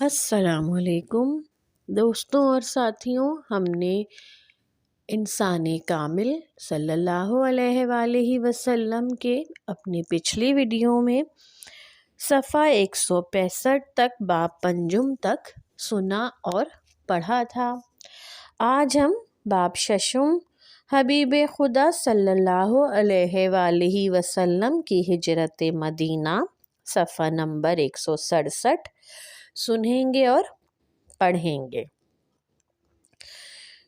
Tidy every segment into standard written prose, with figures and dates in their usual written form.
السلام علیکم دوستوں اور ساتھیوں، ہم نے انسان کامل صلی اللہ علیہ وآلہ وسلم کے اپنی پچھلی ویڈیو میں صفحہ 165 تک باب پنجم تک سنا اور پڑھا تھا۔ آج ہم باب ششم حبیب خدا صلی اللہ علیہ وآلہ وسلم کی ہجرت مدینہ صفحہ نمبر 167 سنیں گے اور پڑھیں گے۔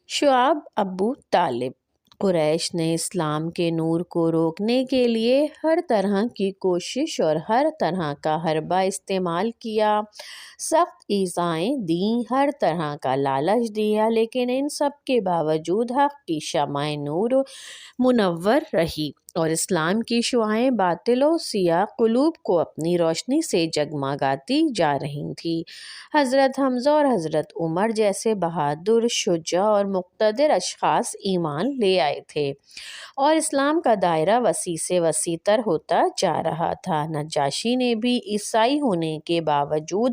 شعیب ابو طالب۔ قریش نے اسلام کے نور کو روکنے کے لیے ہر طرح کی کوشش اور ہر طرح کا حربہ استعمال کیا، سخت ایذائیں دیں، ہر طرح کا لالچ دیا، لیکن ان سب کے باوجود حق کی شمع نور منور رہی اور اسلام کی شعاعیں باطل و سیاہ قلوب کو اپنی روشنی سے جگمگاتی جا رہی تھی۔ حضرت حمزہ اور حضرت عمر جیسے بہادر، شجاع اور مقتدر اشخاص ایمان لے آئے تھے اور اسلام کا دائرہ وسیع سے وسیع تر ہوتا جا رہا تھا۔ نجاشی نے بھی عیسائی ہونے کے باوجود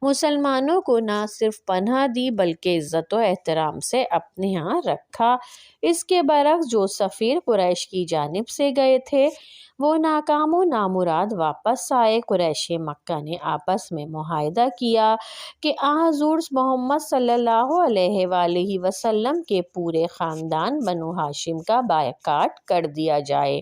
مسلمانوں کو نہ صرف پناہ دی بلکہ عزت و احترام سے اپنے ہاں رکھا۔ اس کے برعکس جو سفیر قریش کی جانب سے گئے تھے وہ ناکام و نامراد واپس آئے۔ قریش مکہ نے آپس میں معاہدہ کیا کہ حضور محمد صلی اللہ علیہ وآلہ وسلم کے پورے خاندان بنو ہاشم کا بائیکاٹ کر دیا جائے،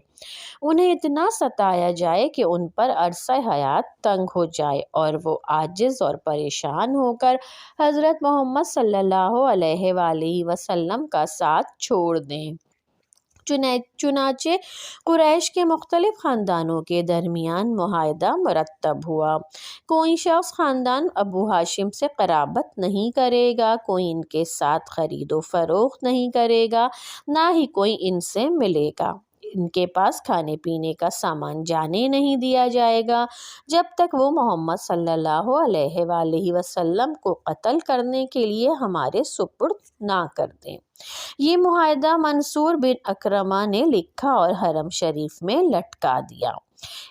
انہیں اتنا ستایا جائے کہ ان پر عرصہ حیات تنگ ہو جائے اور وہ عاجز اور پریشان ہو کر حضرت محمد صلی اللہ علیہ وآلہ وسلم کا ساتھ چھوڑ دیں۔ چنانچہ قریش کے مختلف خاندانوں کے درمیان معاہدہ مرتب ہوا۔ کوئی شخص خاندان ابو ہاشم سے قرابت نہیں کرے گا، کوئی ان کے ساتھ خرید و فروخت نہیں کرے گا، نہ ہی کوئی ان سے ملے گا۔ ان کے پاس کھانے پینے کا سامان جانے نہیں دیا جائے گا جب تک وہ محمد صلی اللہ علیہ وآلہ وسلم کو قتل کرنے کے لیے ہمارے سپرد نہ کر دیں۔ یہ معاہدہ منصور بن اکرمہ نے لکھا اور حرم شریف میں لٹکا دیا۔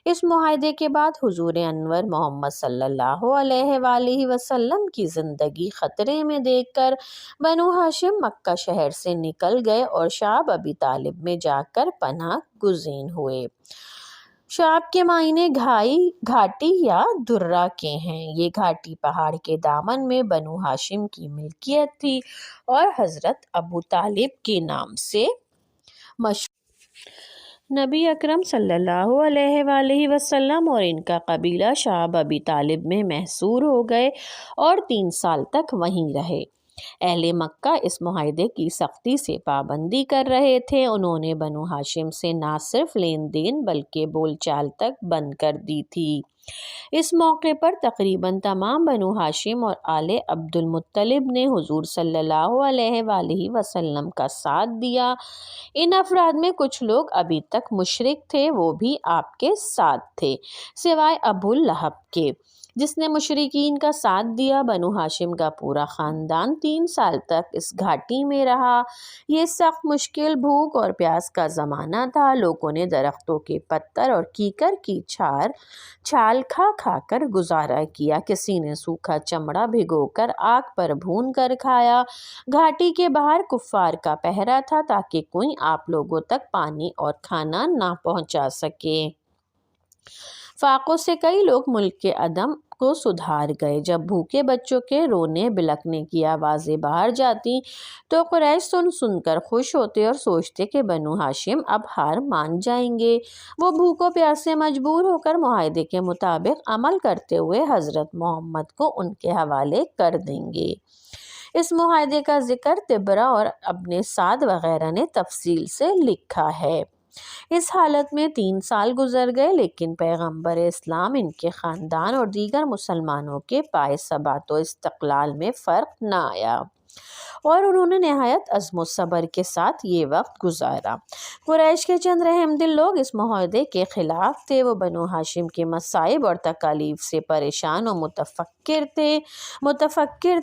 اس معاہدے کے بعد حضور انور محمد صلی اللہ علیہ وآلہ وسلم کی زندگی خطرے میں دیکھ کر بنو ہاشم مکہ شہر سے نکل گئے اور شعب ابی طالب میں جا کر پناہ گزین ہوئے۔ شعب کے معنی گھاٹی یا درہ کے ہیں۔ یہ گھاٹی پہاڑ کے دامن میں بنو ہاشم کی ملکیت تھی اور حضرت ابو طالب کے نام سے مشہور۔ نبی اکرم صلی اللہ علیہ وآلہ وسلم اور ان کا قبیلہ شعب ابی طالب میں محصور ہو گئے اور 3 سال تک وہیں رہے۔ اہل مکہ اس معاہدے کی سختی سے پابندی کر رہے تھے۔ انہوں نے بنو ہاشم سے نہ صرف لین دین بلکہ بول چال تک بند کر دی تھی۔ اس موقع پر تقریباً تمام بنو ہاشم اور آل عبد المطلب نے حضور صلی اللہ علیہ وآلہ وسلم کا ساتھ دیا۔ ان افراد میں کچھ لوگ ابھی تک مشرک تھے، وہ بھی آپ کے ساتھ تھے، سوائے ابو لہب کے جس نے مشرکین کا ساتھ دیا۔ بنو ہاشم کا پورا خاندان 3 سال تک اس گھاٹی میں رہا۔ یہ سخت مشکل، بھوک اور پیاس کا زمانہ تھا۔ لوگوں نے درختوں کے پتر اور کیکر کی چھال کھا کھا کر گزارا کیا، کسی نے سوکھا چمڑا بھگو کر آگ پر بھون کر کھایا۔ گھاٹی کے باہر کفار کا پہرا تھا تاکہ کوئی آپ لوگوں تک پانی اور کھانا نہ پہنچا سکے۔ فاقوں سے کئی لوگ ملک کے عدم کو سدھار گئے۔ جب بھوکے بچوں کے رونے بلکنے کی آوازیں باہر جاتی تو قریش سن کر خوش ہوتے اور سوچتے کہ بنو ہاشم اب ہار مان جائیں گے۔ وہ بھوک و پیاس سے مجبور ہو کر معاہدے کے مطابق عمل کرتے ہوئے حضرت محمد کو ان کے حوالے کر دیں گے۔ اس معاہدے کا ذکر طبرہ اور ابن سعد وغیرہ نے تفصیل سے لکھا ہے۔ اس حالت میں 3 سال گزر گئے لیکن پیغمبر اسلام، ان کے خاندان اور دیگر مسلمانوں کے پائے ثبات و استقلال میں فرق نہ آیا اور انہوں نے نہایت عزم و صبر کے ساتھ یہ وقت گزارا۔ قریش کے چند رحم دل لوگ اس معاہدے کے خلاف تھے۔ وہ بنو ہاشم کے مصائب اور تکالیف سے پریشان و متفکر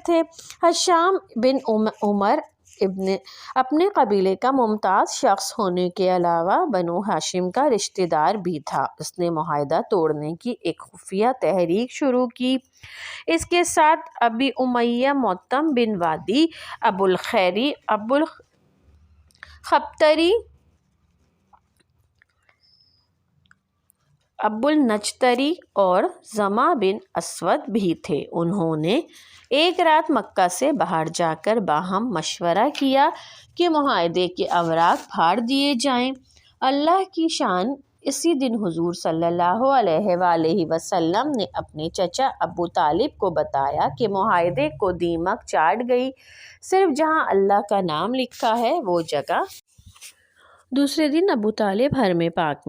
تھے۔ حشام بن عمر اپنے قبیلے کا ممتاز شخص ہونے کے علاوہ بنو ہاشم کا رشتہ دار بھی تھا۔ اس نے معاہدہ توڑنے کی ایک خفیہ تحریک شروع کی۔ اس کے ساتھ ابی امیہ معتم بن وادی، ابوالخیری، ابوالخبتری، ابوالنجتری اور زما بن اسود بھی تھے۔ انہوں نے ایک رات مکہ سے باہر جا کر باہم مشورہ کیا کہ معاہدے کے اوراق پھاڑ دیے جائیں۔ اللہ کی شان، اسی دن حضور صلی اللہ علیہ وآلہ وسلم نے اپنے چچا ابو طالب کو بتایا کہ معاہدے کو دیمک چاٹ گئی، صرف جہاں اللہ کا نام لکھا ہے وہ جگہ۔ دوسرے دن ابو طالب حرم پاک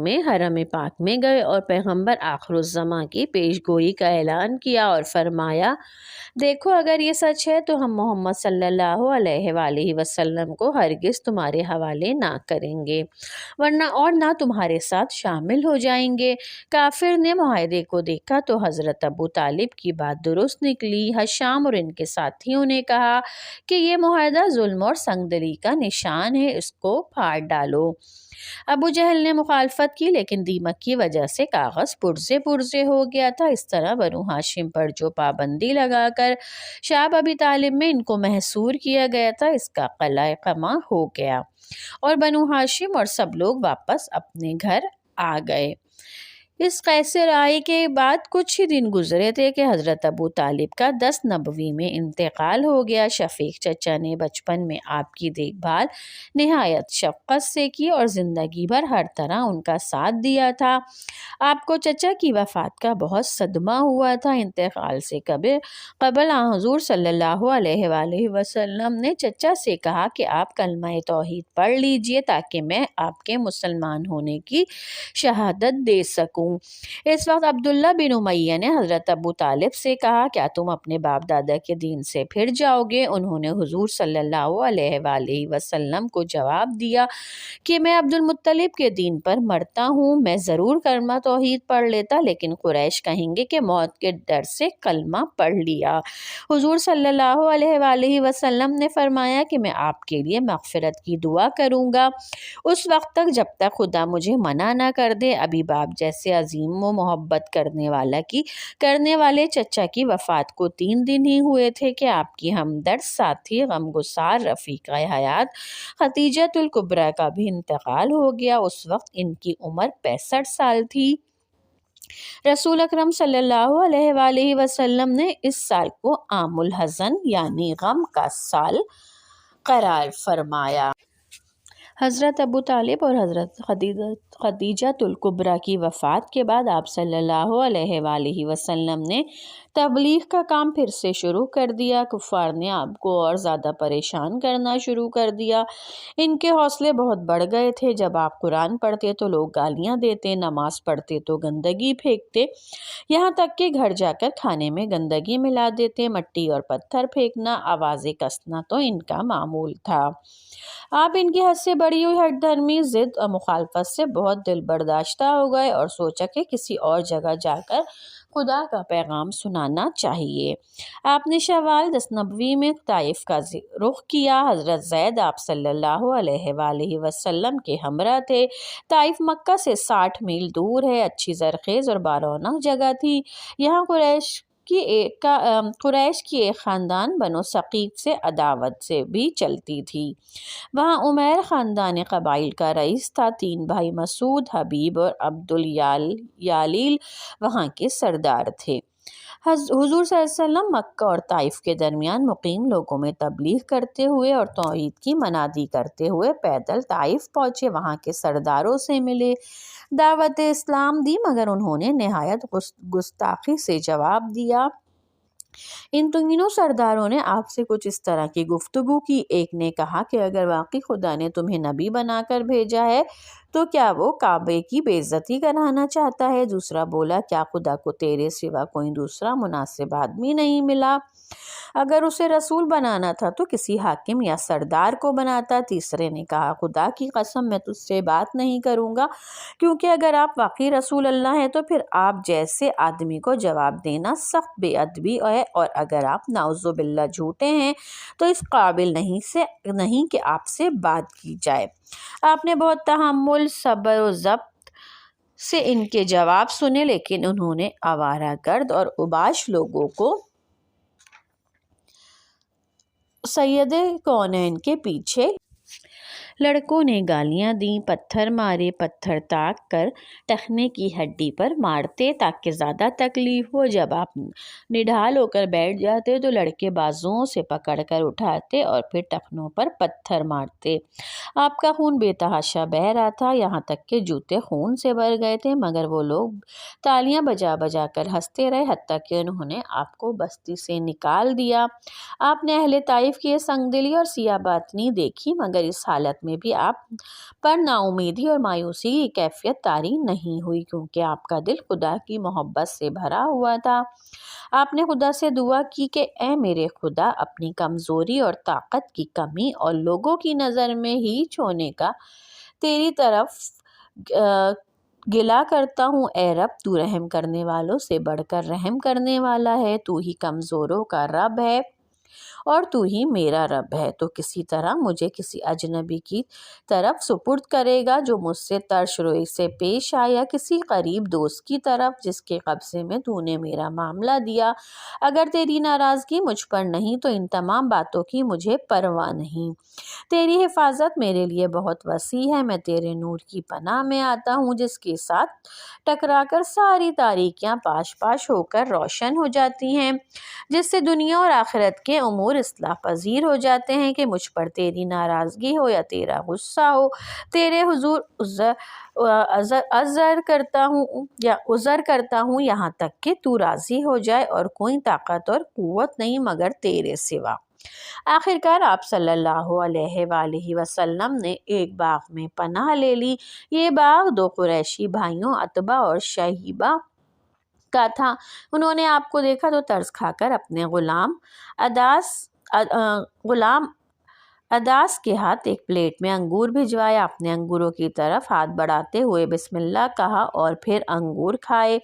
میں گئے اور پیغمبر آخر الزماں کی پیش گوئی کا اعلان کیا اور فرمایا، دیکھو اگر یہ سچ ہے تو ہم محمد صلی اللہ علیہ وآلہ وسلم کو ہرگز تمہارے حوالے نہ کریں گے، اور نہ تمہارے ساتھ شامل ہو جائیں گے۔ کافر نے معاہدے کو دیکھا تو حضرت ابو طالب کی بات درست نکلی۔ ہشام اور ان کے ساتھیوں نے کہا کہ یہ معاہدہ ظلم اور سنگدلی کا نشان ہے، اس کو پھاڑ ڈالو۔ ابو جہل نے مخالفت کی، لیکن دیمک کی وجہ سے کاغذ پرزے ہو گیا تھا۔ اس طرح بنو ہاشم پر جو پابندی لگا کر شعب ابی طالب میں ان کو محصور کیا گیا تھا، اس کا قلعہ قمع ہو گیا اور بنو ہاشم اور سب لوگ واپس اپنے گھر آ گئے۔ اس قیصر رائے کے بعد کچھ ہی دن گزرے تھے کہ حضرت ابو طالب کا 10 نبوی میں انتقال ہو گیا۔ شفیق چچا نے بچپن میں آپ کی دیکھ بھال نہایت شفقت سے کی اور زندگی بھر ہر طرح ان کا ساتھ دیا تھا۔ آپ کو چچا کی وفات کا بہت صدمہ ہوا تھا۔ انتقال سے قبل حضور صلی اللہ علیہ وآلہ وسلم نے چچا سے کہا کہ آپ کلمہ توحید پڑھ لیجئے تاکہ میں آپ کے مسلمان ہونے کی شہادت دے سکوں۔ اس وقت عبداللہ بن امیہ نے حضرت ابو طالب سے کہا، کیا تم اپنے باپ دادا کے دین سے پھر جاؤ گے؟ انہوں نے حضور صلی اللہ علیہ وآلہ وسلم کو جواب دیا کہ میں عبد المطلب کے دین پر مرتا ہوں۔ میں ضرور کلمہ توحید پڑھ لیتا، لیکن قریش کہیں گے کہ موت کے ڈر سے کلمہ پڑھ لیا۔ حضور صلی اللہ علیہ وآلہ وسلم نے فرمایا کہ میں آپ کے لیے مغفرت کی دعا کروں گا اس وقت تک جب تک خدا مجھے منع نہ کر دے۔ ابھی باپ جیسے عظیم و محبت کرنے والے چچا کی وفات کو 3 دن ہی ہوئے تھے کہ آپ کی ہمدرد ساتھی غمگسار رفیقہ حیات خدیجۃ الکبریٰ کا بھی انتقال ہو گیا۔ اس وقت ان کی عمر 65 سال تھی۔ رسول اکرم صلی اللہ علیہ وآلہ وسلم نے اس سال کو عام الحزن یعنی غم کا سال قرار فرمایا۔ حضرت ابو طالب اور حضرت خدیجۃ الکبریٰ کی وفات کے بعد آپ صلی اللہ علیہ وآلہ وسلم نے تبلیغ کا کام پھر سے شروع کر دیا۔ کفار نے آپ کو اور زیادہ پریشان کرنا شروع کر دیا۔ ان کے حوصلے بہت بڑھ گئے تھے۔ جب آپ قرآن پڑھتے تو لوگ گالیاں دیتے، نماز پڑھتے تو گندگی پھینکتے، یہاں تک کہ گھر جا کر کھانے میں گندگی ملا دیتے۔ مٹی اور پتھر پھینکنا، آوازیں کسنا تو ان کا معمول تھا۔ آپ ان کی حد سے بڑی ہوئی ہٹ دھرمی، ضد اور مخالفت سے بہت دل برداشتہ ہو گئے اور سوچا کہ کسی اور جگہ جا کر خدا کا پیغام سنانا چاہیے۔ آپ نے شوال 10 نبوی میں طائف کا رخ کیا۔ حضرت زید آپ صلی اللہ علیہ وآلہ وسلم کے ہمراہ تھے۔ طائف مکہ سے 60 میل دور ہے، اچھی زرخیز اور بارونق جگہ تھی۔ یہاں قریش کی ایک خاندان بنو ثقیف سے عداوت سے بھی چلتی تھی۔ وہاں عمیر خاندان قبائل کا رئیس تھا۔ 3 بھائی مسعود، حبیب اور عبدالیلیل وہاں کے سردار تھے۔ حضور صلی اللہ علیہ وسلم مکہ اور طائف کے درمیان مقیم لوگوں میں تبلیغ کرتے ہوئے اور توحید کی منادی کرتے ہوئے پیدل طائف پہنچے۔ وہاں کے سرداروں سے ملے، دعوت اسلام دی، مگر انہوں نے نہایت گستاخی سے جواب دیا۔ ان تینوں سرداروں نے آپ سے کچھ اس طرح کی گفتگو کی۔ ایک نے کہا کہ اگر واقعی خدا نے تمہیں نبی بنا کر بھیجا ہے تو کیا وہ کعبے کی بے عزتی کرانا چاہتا ہے؟ دوسرا بولا، کیا خدا کو تیرے سوا کوئی دوسرا مناسب آدمی نہیں ملا؟ اگر اسے رسول بنانا تھا تو کسی حاکم یا سردار کو بناتا۔ تیسرے نے کہا خدا کی قسم میں تجھ سے بات نہیں کروں گا، کیونکہ اگر آپ واقعی رسول اللہ ہیں تو پھر آپ جیسے آدمی کو جواب دینا سخت بے ادبی ہے، اور اگر آپ نعوذ باللہ جھوٹے ہیں تو اس قابل نہیں کہ آپ سے بات کی جائے۔ آپ نے بہت تحمل، صبر و ضبط سے ان کے جواب سنے، لیکن انہوں نے آوارہ گرد اور اوباش لوگوں کو سید کونین کے پیچھے لڑکوں نے گالیاں دیں، پتھر مارے، پتھر تاک کر ٹخنے کی ہڈی پر مارتے تاکہ زیادہ تکلیف ہو۔ جب آپ نڈھال ہو کر بیٹھ جاتے تو لڑکے بازوؤں سے پکڑ کر اٹھاتے اور پھر ٹخنوں پر پتھر مارتے۔ آپ کا خون بے تحاشا بہہ رہا تھا، یہاں تک کہ جوتے خون سے بھر گئے تھے، مگر وہ لوگ تالیاں بجا بجا کر ہنستے رہے، حتیٰ کہ انہوں نے آپ کو بستی سے نکال دیا۔ آپ نے اہل طائف کی یہ سنگ دلی اور سیاہ باطنی دیکھی، مگر اس حالت میں بھی آپ پر نا امیدی اور مایوسی کی کیفیت طاری نہیں ہوئی، کیونکہ آپ کا دل خدا کی محبت سے بھرا ہوا تھا۔ آپ نے خدا سے دعا کی کہ اے میرے خدا، اپنی کمزوری اور طاقت کی کمی اور لوگوں کی نظر میں ہیچ ہونے کا تیری طرف گلہ کرتا ہوں۔ اے رب، تو رحم کرنے والوں سے بڑھ کر رحم کرنے والا ہے، تو ہی کمزوروں کا رب ہے اور تو ہی میرا رب ہے۔ تو کسی طرح مجھے کسی اجنبی کی طرف سپرد کرے گا جو مجھ سے ترش روئی سے پیش آیا، کسی قریب دوست کی طرف جس کے قبضے میں تو نے میرا معاملہ دیا۔ اگر تیری ناراضگی مجھ پر نہیں تو ان تمام باتوں کی مجھے پرواہ نہیں۔ تیری حفاظت میرے لیے بہت وسیع ہے، میں تیرے نور کی پناہ میں آتا ہوں جس کے ساتھ ٹکرا کر ساری تاریکیاں پاش پاش ہو کر روشن ہو جاتی ہیں، جس سے دنیا اور آخرت کے امور اصلاح پذیر ہو جاتے ہیں۔ کہ مجھ پر تیری ناراضگی ہو یا تیرا غصہ ہو، تیرے حضور عذر کرتا ہوں یہاں تک کہ تو راضی ہو جائے، اور کوئی طاقت اور قوت نہیں مگر تیرے سوا۔ آخرکار آپ صلی اللہ علیہ وآلہ وسلم نے ایک باغ میں پناہ لے لی۔ یہ باغ دو قریشی بھائیوں عتبہ اور شیبہ کا تھا۔ انہوں نے آپ کو دیکھا تو ترس کھا کر اپنے غلام اداس کے ہاتھ ایک پلیٹ میں انگور بھجوائے۔ آپ نے انگوروں کی طرف ہاتھ بڑھاتے ہوئے بسم اللہ کہا اور پھر انگور کھائے۔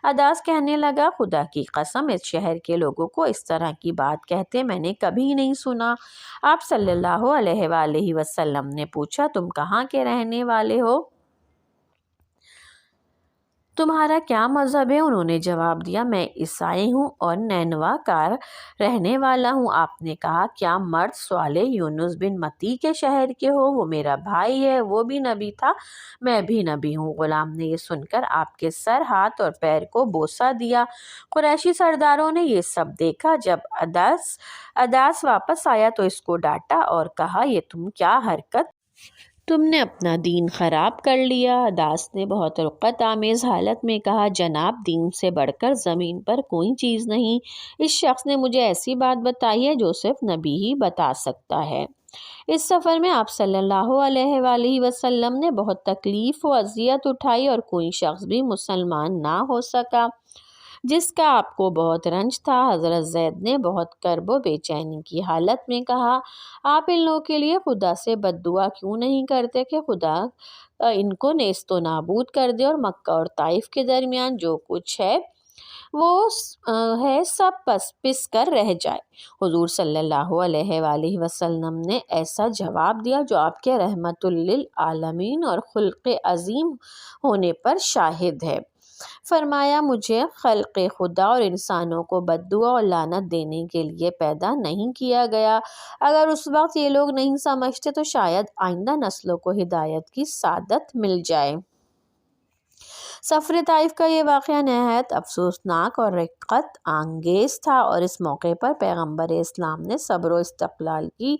اداس کہنے لگا خدا کی قسم، اس شہر کے لوگوں کو اس طرح کی بات کہتے میں نے کبھی نہیں سنا۔ آپ صلی اللہ علیہ وآلہ وسلم نے پوچھا تم کہاں کے رہنے والے ہو؟ تمہارا کیا مذہب ہے؟ انہوں نے جواب دیا میں عیسائی ہوں اور نینوا کا رہنے والا ہوں۔ آپ نے کہا کیا مرد صالح یونس بن متی کے شہر کے ہو؟ وہ میرا بھائی ہے، وہ بھی نبی تھا، میں بھی نبی ہوں۔ غلام نے یہ سن کر آپ کے سر، ہاتھ اور پیر کو بوسہ دیا۔ قریشی سرداروں نے یہ سب دیکھا۔ جب اداس واپس آیا تو اس کو ڈانٹا اور کہا یہ تم کیا حرکت، تم نے اپنا دین خراب کر لیا۔ اداس نے بہت رقت آمیز حالت میں کہا جناب، دین سے بڑھ کر زمین پر کوئی چیز نہیں۔ اس شخص نے مجھے ایسی بات بتائی ہے جو صرف نبی ہی بتا سکتا ہے۔ اس سفر میں آپ صلی اللہ علیہ وآلہ وسلم نے بہت تکلیف و اذیت اٹھائی اور کوئی شخص بھی مسلمان نہ ہو سکا جس کا آپ کو بہت رنج تھا۔ حضرت زید نے بہت کرب و بے چینی کی حالت میں کہا آپ ان لوگوں کے لیے خدا سے بد دعا کیوں نہیں کرتے کہ خدا ان کو نیست و نابود کر دے اور مکہ اور طائف کے درمیان جو کچھ ہے وہ ہے سب پس کر رہ جائے۔ حضور صلی اللہ علیہ وآلہ وسلم نے ایسا جواب دیا جو آپ کے رحمت للعالمین اور خلق عظیم ہونے پر شاہد ہے۔ فرمایا مجھے خلق خدا اور انسانوں کو بد دعا اور لعنت دینے کے لیے پیدا نہیں کیا گیا۔ اگر اس وقت یہ لوگ نہیں سمجھتے تو شاید آئندہ نسلوں کو ہدایت کی سعادت مل جائے۔ سفر طائف کا یہ واقعہ نہایت افسوسناک اور رقت انگیز تھا، اور اس موقع پر پیغمبر اسلام نے صبر و استقلال کی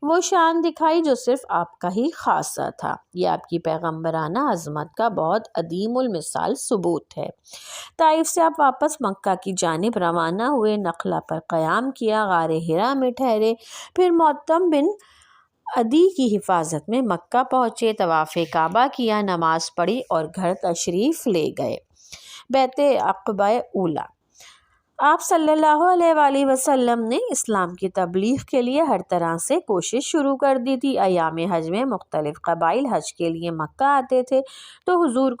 وہ شان دکھائی جو صرف آپ کا ہی خاصہ تھا۔ یہ آپ کی پیغمبرانہ عظمت کا بہت عدیم المثال ثبوت ہے۔ طائف سے آپ واپس مکہ کی جانب روانہ ہوئے، نخلا پر قیام کیا، غار حرا میں ٹھہرے، پھر معتم بن عدی کی حفاظت میں مکہ پہنچے، طواف کعبہ کیا، نماز پڑھی اور گھر تشریف لے گئے۔ بیت عقبہ اولیٰ۔ آپ صلی اللہ علیہ وآلہ وسلم نے اسلام کی تبلیغ کے لیے ہر طرح سے کوشش شروع کر دی تھی۔ ایام حج میں مختلف قبائل حج کے لیے مکہ آتے تھے تو حضور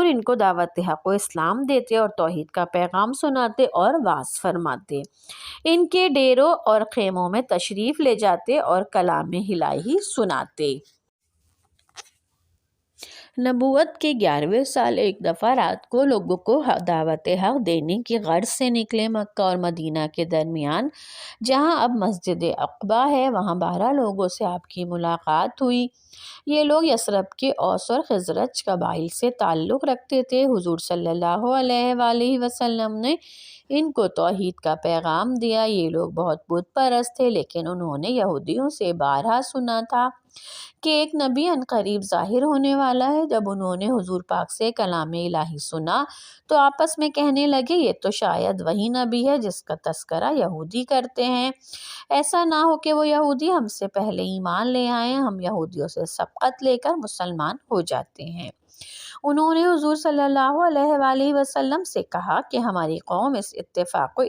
ان کو دعوت حق و اسلام دیتے اور توحید کا پیغام سناتے اور واعظ فرماتے، ان کے ڈیروں اور خیموں میں تشریف لے جاتے اور کلام الہی سناتے۔ نبوت کے 11ویں سال ایک دفعہ رات کو لوگوں کو دعوت حق دینے کی غرض سے نکلے۔ مکہ اور مدینہ کے درمیان جہاں اب مسجد عقبہ ہے وہاں 12 لوگوں سے آپ کی ملاقات ہوئی۔ یہ لوگ یثرب کے اوس اور خزرج قبائل سے تعلق رکھتے تھے۔ حضور صلی اللہ علیہ وآلہ وسلم نے ان کو توحید کا پیغام دیا۔ یہ لوگ بہت بت پرست تھے، لیکن انہوں نے یہودیوں سے بارہا سنا تھا کہ ایک نبی عنقریب ظاہر ہونے والا ہے۔ جب انہوں نے حضور پاک سے کلام الہی سنا تو آپس میں کہنے لگے، یہ تو شاید وہی نبی ہے جس کا تذکرہ یہودی کرتے ہیں۔ ایسا نہ ہو کہ وہ یہودی ہم سے پہلے ایمان لے آئیں، ہم یہودیوں سے سبقت لے کر مسلمان ہو جاتے ہیں۔ انہوں نے حضور صلی اللہ علیہ وآلہ وسلم سے کہا کہ ہماری قوم اس اتفاق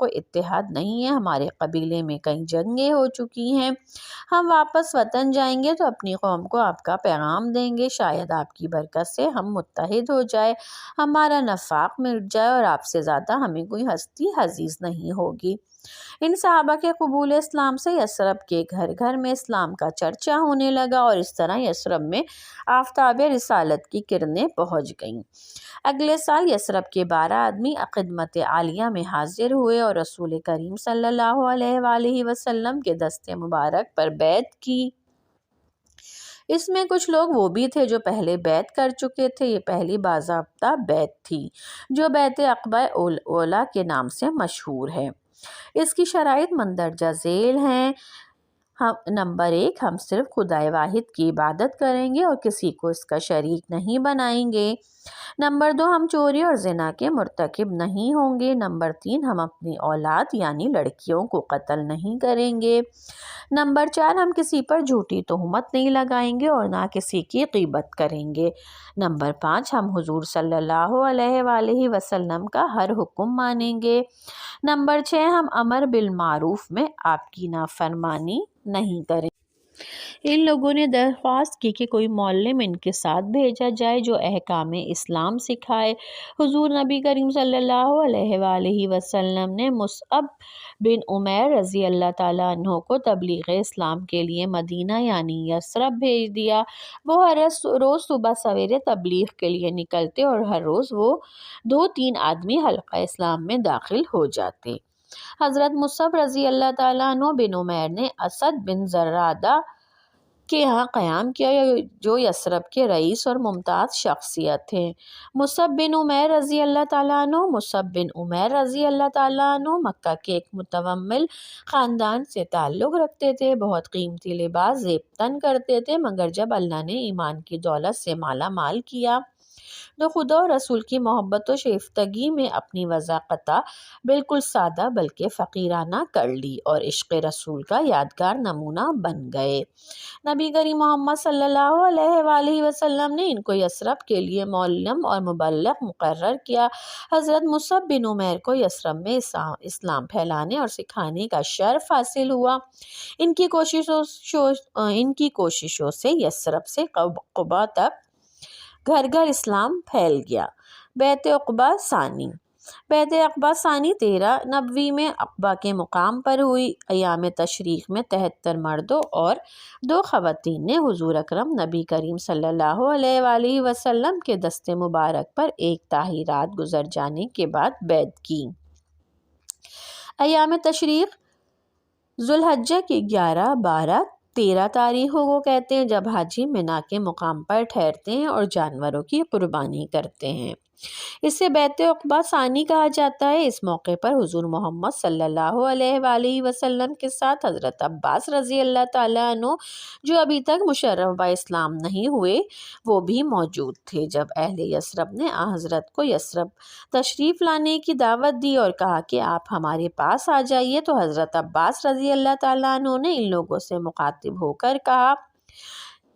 و اتحاد نہیں ہے، ہمارے قبیلے میں کئی جنگیں ہو چکی ہیں، ہم واپس وطن جائیں گے تو اپنی قوم کو آپ کا پیغام دیں گے، شاید آپ کی برکت سے ہم متحد ہو جائے، ہمارا نفاق مٹ جائے اور آپ سے زیادہ ہمیں کوئی ہستی عزیز نہیں ہوگی۔ ان صحابہ کے قبول اسلام سے یثرب کے گھر گھر میں اسلام کا چرچا ہونے لگا اور اس طرح یثرب میں آفتاب رسالت کی کرنیں پہنچ گئیں۔ اگلے سال یثرب کے 12 آدمی خدمت عالیہ میں حاضر ہوئے اور رسول کریم صلی اللہ علیہ وآلہ وسلم کے دست مبارک پر بیعت کی۔ اس میں کچھ لوگ وہ بھی تھے جو پہلے بیعت کر چکے تھے۔ یہ پہلی باضابطہ بیعت تھی جو بیعت عقبہ اولیٰ کے نام سے مشہور ہے۔ اس کی شرائط مندرجہ ذیل ہیں۔ نمبر 1، ہم صرف خدائے واحد کی عبادت کریں گے اور کسی کو اس کا شریک نہیں بنائیں گے۔ نمبر 2، ہم چوری اور زنا کے مرتکب نہیں ہوں گے۔ نمبر 3، ہم اپنی اولاد یعنی لڑکیوں کو قتل نہیں کریں گے۔ نمبر 4، ہم کسی پر جھوٹی تہمت نہیں لگائیں گے اور نہ کسی کی غیبت کریں گے۔ نمبر 5، ہم حضور صلی اللہ علیہ وآلہ وسلم کا ہر حکم مانیں گے۔ نمبر 6، ہم امر بالمعروف میں آپ کی نافرمانی نہیں کریں۔ ان لوگوں نے درخواست کی کہ کوئی معلم ان کے ساتھ بھیجا جائے جو احکام اسلام سکھائے۔ حضور نبی کریم صلی اللہ علیہ وآلہ وسلم نے مصعب بن عمیر رضی اللہ تعالیٰ عنہ کو تبلیغ اسلام کے لیے مدینہ یعنی یثرب بھیج دیا۔ وہ ہر روز صبح سویرے تبلیغ کے لیے نکلتے اور ہر روز وہ 2-3 آدمی حلقہ اسلام میں داخل ہو جاتے۔ حضرت مصعب رضی اللہ تعالیٰ عنہ بن عمیر نے اسد بن زرادہ کے یہاں قیام کیا جو یثرب کے رئیس اور ممتاز شخصیت تھے۔ مصعب بن عمیر رضی اللہ تعالیٰ عنہ مکہ کے ایک متومل خاندان سے تعلق رکھتے تھے، بہت قیمتی لباس زیب تن کرتے تھے، مگر جب اللہ نے ایمان کی دولت سے مالا مال کیا تو خدا و رسول کی محبت و شائستگی میں اپنی وضاقتہ بالکل سادہ بلکہ فقیرانہ کر لی اور عشق رسول کا یادگار نمونہ بن گئے۔ نبی کریم محمد صلی اللہ علیہ وآلہ وسلم نے ان کو یثرب کے لیے معلم اور مبلغ مقرر کیا۔ حضرت مصعب بن عمیر کو یثرب میں اسلام پھیلانے اور سکھانے کا شرف حاصل ہوا۔ ان کی کوششوں سے یثرب سے قبا تک گھر گھر اسلام پھیل گیا۔ بیعت عقبہ ثانی 13 نبوی میں عقبہ کے مقام پر ہوئی۔ ایام تشریق میں 73 مردوں اور 2 خواتین نے حضور اکرم نبی کریم صلی اللہ علیہ وآلہ وسلم کے دست مبارک پر 1 تاہی رات گزر جانے کے بعد بیعت کی۔ ایام تشریق ذوالحجہ کی 11، 12، 13 تاریخوں کو کہتے ہیں جب حاجی منا کے مقام پر ٹھہرتے ہیں اور جانوروں کی قربانی کرتے ہیں۔ اسے بیعت عقبہ ثانی کہا جاتا ہے۔ اس موقع پر حضور محمد صلی اللہ علیہ وآلہ وسلم کے ساتھ حضرت عباس رضی اللہ تعالیٰ عنہ جو ابھی تک مشرف با اسلام نہیں ہوئے وہ بھی موجود تھے۔ جب اہل یثرب نے حضرت کو یثرب تشریف لانے کی دعوت دی اور کہا کہ آپ ہمارے پاس آ جائیے تو حضرت عباس رضی اللہ تعالیٰ عنہ نے ان لوگوں سے مخاطب ہو کر کہا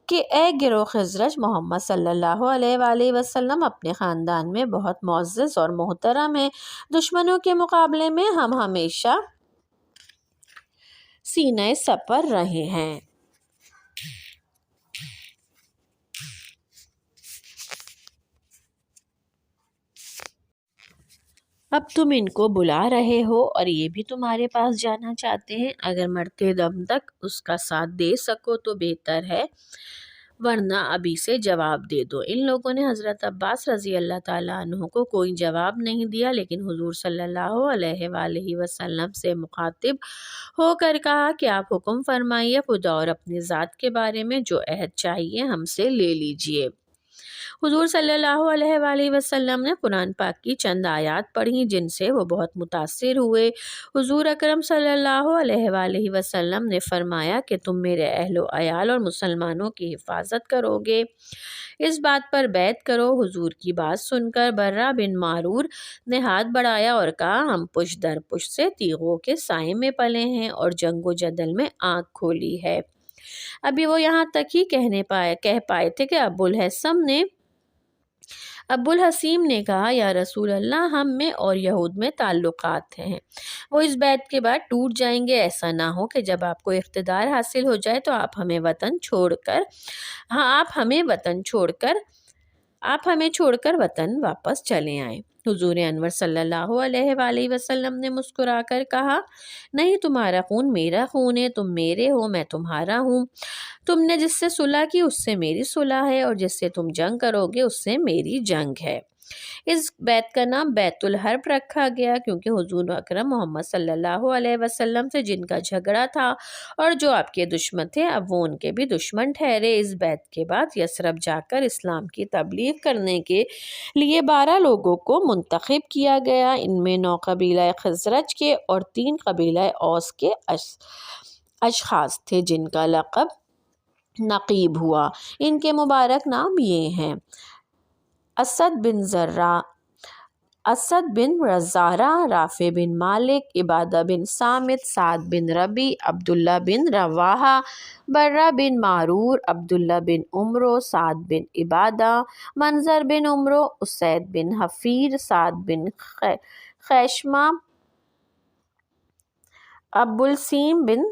کہ اے گروہ خزرج، محمد صلی اللہ علیہ وآلہ وسلم اپنے خاندان میں بہت معزز اور محترم ہیں۔ دشمنوں کے مقابلے میں ہم ہمیشہ سینہ سپر رہے ہیں۔ اب تم ان کو بلا رہے ہو اور یہ بھی تمہارے پاس جانا چاہتے ہیں۔ اگر مرتے دم تک اس کا ساتھ دے سکو تو بہتر ہے، ورنہ ابھی سے جواب دے دو۔ ان لوگوں نے حضرت عباس رضی اللہ تعالیٰ عنہ کو کوئی جواب نہیں دیا، لیکن حضور صلی اللہ علیہ وآلہ وسلم سے مخاطب ہو کر کہا کہ آپ حکم فرمائیے، خدا اور اپنی ذات کے بارے میں جو عہد چاہیے ہم سے لے لیجیے۔ حضور صلی اللہ علیہ وآلہ وسلم نے قرآن پاک کی چند آیات پڑھی جن سے وہ بہت متاثر ہوئے۔ حضور اکرم صلی اللہ علیہ وآلہ وسلم نے فرمایا کہ تم میرے اہل و عیال اور مسلمانوں کی حفاظت کرو گے، اس بات پر بیعت کرو۔ حضور کی بات سن کر برہ بن معرور نے ہاتھ بڑھایا اور کہا، ہم پشت در پشت سے تیغوں کے سائے میں پلے ہیں اور جنگ و جدل میں آنکھ کھولی ہے۔ ابھی وہ یہاں تک ہی کہہ پائے تھے کہ ابو الحسیم نے کہا، یا رسول اللہ، ہم میں اور یہود میں تعلقات ہیں، وہ اس بیعت کے بعد ٹوٹ جائیں گے۔ ایسا نہ ہو کہ جب آپ کو اقتدار حاصل ہو جائے تو آپ ہمیں چھوڑ کر وطن واپس چلے آئیں۔ حضور انور صلی اللہ علیہ وآلہ وسلم نے مسکرا کر کہا، نہیں، تمہارا خون میرا خون ہے، تم میرے ہو، میں تمہارا ہوں۔ تم نے جس سے صلح کی اس سے میری صلح ہے، اور جس سے تم جنگ کرو گے اس سے میری جنگ ہے۔ اس بیعت کا نام بیعت الحرب رکھا گیا، کیونکہ حضور اکرم محمد صلی اللہ علیہ وسلم سے جن کا جھگڑا تھا اور جو آپ کے دشمن تھے، اب وہ ان کے بھی دشمن ٹھہرے۔ اس بیعت کے بعد یثرب جا کر اسلام کی تبلیغ کرنے کے لیے 12 لوگوں کو منتخب کیا گیا۔ ان میں 9 قبیلہ خزرج کے اور 3 قبیلہ اوس کے اشخاص تھے جن کا لقب نقیب ہوا۔ ان کے مبارک نام یہ ہیں: اسد بن رزارہ، رافع بن مالک، عبادہ بن صامت، سعد بن ربیع، عبداللہ بن رواحہ، برہ بن معرور، عبداللہ بن عمرو، سعد بن عبادہ، منظر بن عمرو، اسید بن حفیر، سعد بن خیشمہ، ابوالسیم بن